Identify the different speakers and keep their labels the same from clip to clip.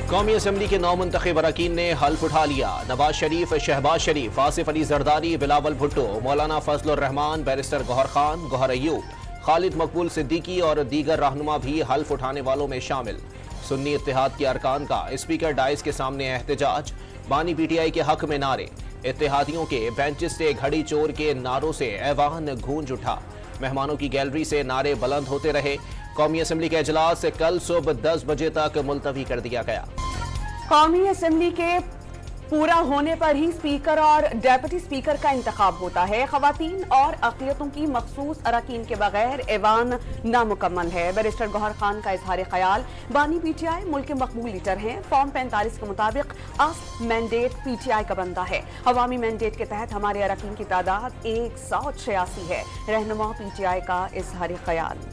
Speaker 1: قومی اسمبلی کے 9 منتخب اراکین نے حلف اٹھا لیا۔ نواز شریف، شہباز شریف، آصف علی زرداری، بلاول بھٹو، مولانا فضل الرحمان، بیرسٹر گوہر خان، گوہر ایوب، خالد مقبول صدیقی اور دیگر رہنما بھی حلف اٹھانے والوں میں شامل۔ سنی اتحاد کے ارکان کا اسپیکر ڈائز کے سامنے احتجاج، بانی پی ٹی آئی کے حق میں نعرے، اتحادیوں کے بینچز سے گھڑی چور کے نعروں سے ایوان گونج اٹھا، مہمانوں کی گیلری سے نعرے بلند ہوتے رہے۔ قومی اسمبلی کا اجلاس کل صبح 10 بجے تک ملتوی کر دیا گیا۔
Speaker 2: قومی اسمبلی کے پورا ہونے پر ہی اسپیکر اور ڈیپٹی اسپیکر کا انتخاب ہوتا ہے۔ خواتین اور اقلیتوں کی مخصوص اراکین کے بغیر ایوان نامکمل ہے۔ بیرسٹر گوہر خان کا اظہار خیال، بانی پی ٹی آئی ملک کے مقبول لیڈر ہیں۔ فارم 45 کے مطابق اصل مینڈیٹ پی ٹی آئی کا بنتا ہے۔ عوامی مینڈیٹ کے تحت ہمارے اراکین کی تعداد 186 ہے۔ رہنما پی ٹی آئی کا اظہار خیال۔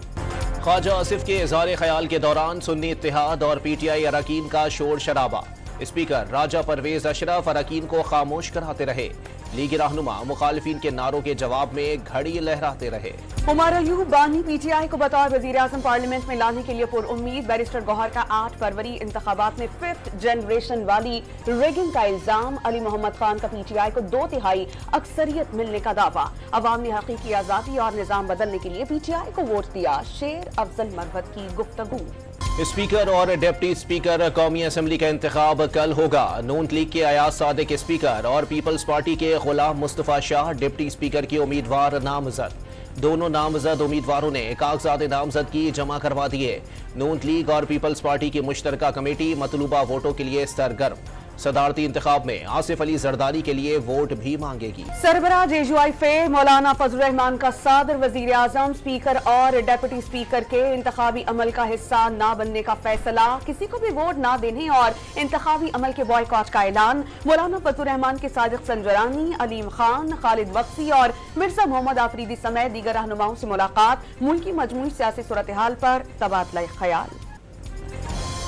Speaker 1: خواجہ آصف کے اظہار خیال کے دوران سنی اتحاد اور پی ٹی آئی اراکین کا شور شرابہ۔ اسپیکر راجہ پرویز اشرف اراکین کو خاموش کراتے رہے۔ لیگی رہنما مخالفین کے نعروں کے جواب میں گھڑی لہراتے رہے۔
Speaker 2: عمر ایوب بانی پی ٹی آئی کو بطور وزیر اعظم پارلیمنٹ میں لانے کے لیے پر امید۔ بیرسٹر گوہر کا 8 فروری انتخابات میں 5th جنریشن والی ریگنگ کا الزام۔ علی محمد خان کا پی ٹی آئی کو 2/3 اکثریت ملنے کا دعویٰ۔ عوام نے حقیقی آزادی اور نظام بدلنے کے لیے پی ٹی آئی کو ووٹ دیا۔ شیر افضل مروت کی گفتگو۔
Speaker 1: اسپیکر اور ڈپٹی اسپیکر قومی اسمبلی کا انتخاب کل ہوگا۔ نون لیگ کے ایاز صادق اسپیکر اور پیپلز پارٹی کے غلام مصطفیٰ شاہ ڈپٹی اسپیکر کی امیدوار نامزد۔ دونوں نامزد امیدواروں نے کاغذات نامزدگی جمع کروا دیے۔ نون لیگ اور پیپلز پارٹی کی مشترکہ کمیٹی مطلوبہ ووٹوں کے لیے سرگرم۔ صدارتی انتخاب میں آصف علی زرداری کے لیے ووٹ بھی مانگے گی۔
Speaker 2: سربراہ جے یو آئی فے مولانا فضل الرحمان کا صدر وزیر اعظم، اسپیکر اور ڈیپٹی اسپیکر کے انتخابی عمل کا حصہ نہ بننے کا فیصلہ، کسی کو بھی ووٹ نہ دینے اور انتخابی عمل کے بائیکاٹ کا اعلان۔ مولانا فضل الرحمان کے صادق سنجرانی، علیم خان، خالد بخشی اور مرزا محمد آفریدی سمیت دیگر رہنماؤں سے ملاقات، ملک کی مجموعی سیاسی صورتحال پر تبادلہ خیال۔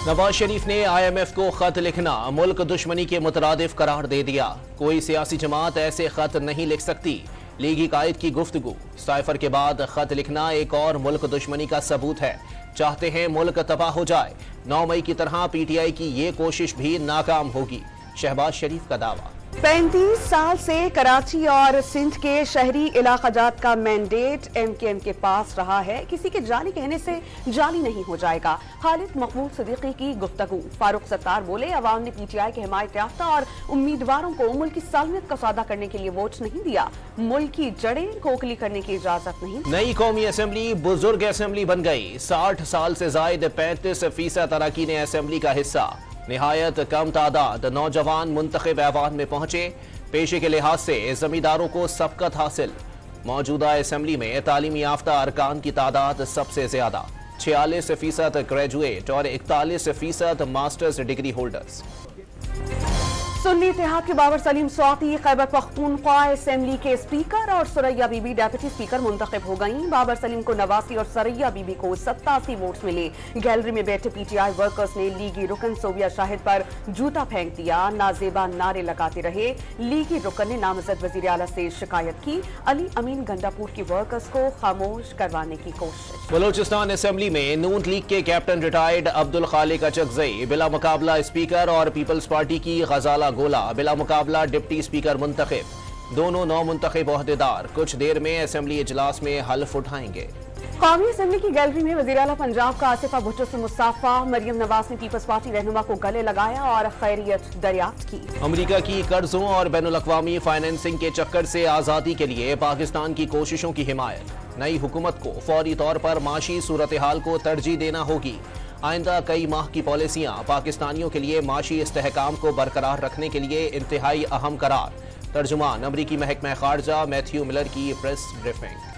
Speaker 1: نواز شریف نے آئی ایم ایف کو خط لکھنا ملک دشمنی کے مترادف قرار دے دیا۔ کوئی سیاسی جماعت ایسے خط نہیں لکھ سکتی۔ لیگی قائد کی گفتگو، سائفر کے بعد خط لکھنا ایک اور ملک دشمنی کا ثبوت ہے۔ چاہتے ہیں ملک تباہ ہو جائے۔ 9 مئی کی طرح پی ٹی آئی کی یہ کوشش بھی ناکام ہوگی، شہباز شریف کا دعویٰ۔
Speaker 2: 35 سال سے کراچی اور سندھ کے شہری علاقہ جات کا مینڈیٹ ایم کیو ایم کے پاس رہا ہے۔ کسی کے جعلی کہنے سے جعلی نہیں ہو جائے گا۔ خالد مقبول صدیقی کی گفتگو، فاروق ستار بولے عوام نے پی ٹی آئی کے حمایت یافتہ اور امیدواروں کو ملک کی سالمیت کا سودا کرنے کے لیے ووٹ نہیں دیا۔ ملک کی جڑیں کھوکھلی کرنے کی اجازت نہیں۔
Speaker 1: نئی قومی اسمبلی بزرگ اسمبلی بن گئی۔ 60 سال سے زائد 35% اراکین اسمبلی کا حصہ۔ نہایت کم تعداد نوجوان منتخب ایوان میں پہنچے۔ پیشے کے لحاظ سے زمینداروں کو سبقت حاصل۔ موجودہ اسمبلی میں تعلیمی یافتہ ارکان کی تعداد سب سے زیادہ، 46% گریجویٹ اور 41% ماسٹرز ڈگری ہولڈرز۔
Speaker 2: سنی اتحاد کے بابر سلیم سواتی خیبر پختونخوا اسمبلی کے اسپیکر اور سریا بی بی ڈیپٹی اسپیکر منتخب ہو گئیں۔ بابر سلیم کو 89 اور سریا بی بی کو 87 ووٹس ملے۔ گیلری میں بیٹھے پی ٹی آئی ورکرز نے لیگی رکن صوبیہ شاہد پر جوتا پھینک دیا، نازیبا نعرے لگاتے رہے۔ لیگی رکن نے نامزد وزیر اعلیٰ سے شکایت کی، علی امین گنڈاپور کی ورکرز کو خاموش کروانے کی کوشش۔
Speaker 1: بلوچستان اسمبلی میں نون لیگ کے کیپٹن ریٹائرڈ عبدالخالق اچکزئی بلا مقابلہ اسپیکر اور پیپلز پارٹی کی غزالہ گولا بلا مقابلہ ڈپٹی اسپیکر منتخب۔ دونوں نو منتخب عہدیدار کچھ دیر میں اسمبلی اجلاس میں حلف اٹھائیں گے۔
Speaker 2: قومی اسمبلی کی گیلری میں وزیر اعلیٰ پنجاب کا آصفہ بھٹو سے مصافحہ، مریم نواز نے پیپلز پارٹی رہنما کو گلے لگایا اور خیریت دریافت کی۔
Speaker 1: امریکہ کی قرضوں اور بین الاقوامی فائنینسنگ کے چکر سے آزادی کے لیے پاکستان کی کوششوں کی حمایت۔ نئی حکومت کو فوری طور پر معاشی صورتحال کو ترجیح دینا ہوگی۔ آئندہ کئی ماہ کی پالیسیاں پاکستانیوں کے لیے معاشی استحکام کو برقرار رکھنے کے لیے انتہائی اہم قرار۔ ترجمان امریکی محکمہ خارجہ میتھیو ملر کی پریس بریفنگ۔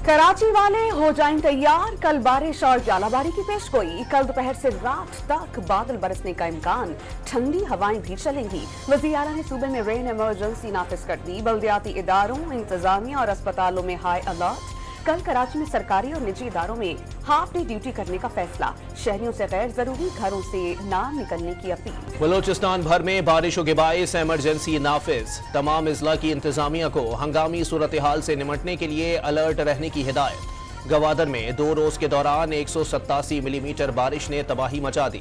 Speaker 2: کراچی والے ہو جائیں تیار، کل بارش اور ژالہ باری کی پیش گوئی۔ کل دوپہر سے رات تک بادل برسنے کا امکان، ٹھنڈی ہوائیں بھی چلیں گی۔ وزیر اعلیٰ نے صوبے میں رین ایمرجنسی نافذ کر دی۔ بلدیاتی اداروں، انتظامیہ اور اسپتالوں میں ہائی الرٹ۔ کل کراچی میں سرکاری اور نجی اداروں میں ہاف ڈے ڈیوٹی کرنے کا فیصلہ، شہریوں سے غیر ضروری گھروں سے نہ نکلنے کی اپیل۔
Speaker 1: بلوچستان بھر میں بارشوں کے باعث ایمرجنسی نافذ، تمام اضلاع کی انتظامیہ کو ہنگامی صورتحال سے نمٹنے کے لیے الرٹ رہنے کی ہدایت۔ گوادر میں 2 روز کے دوران 187 ملی میٹر بارش نے تباہی مچا دی۔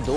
Speaker 1: 2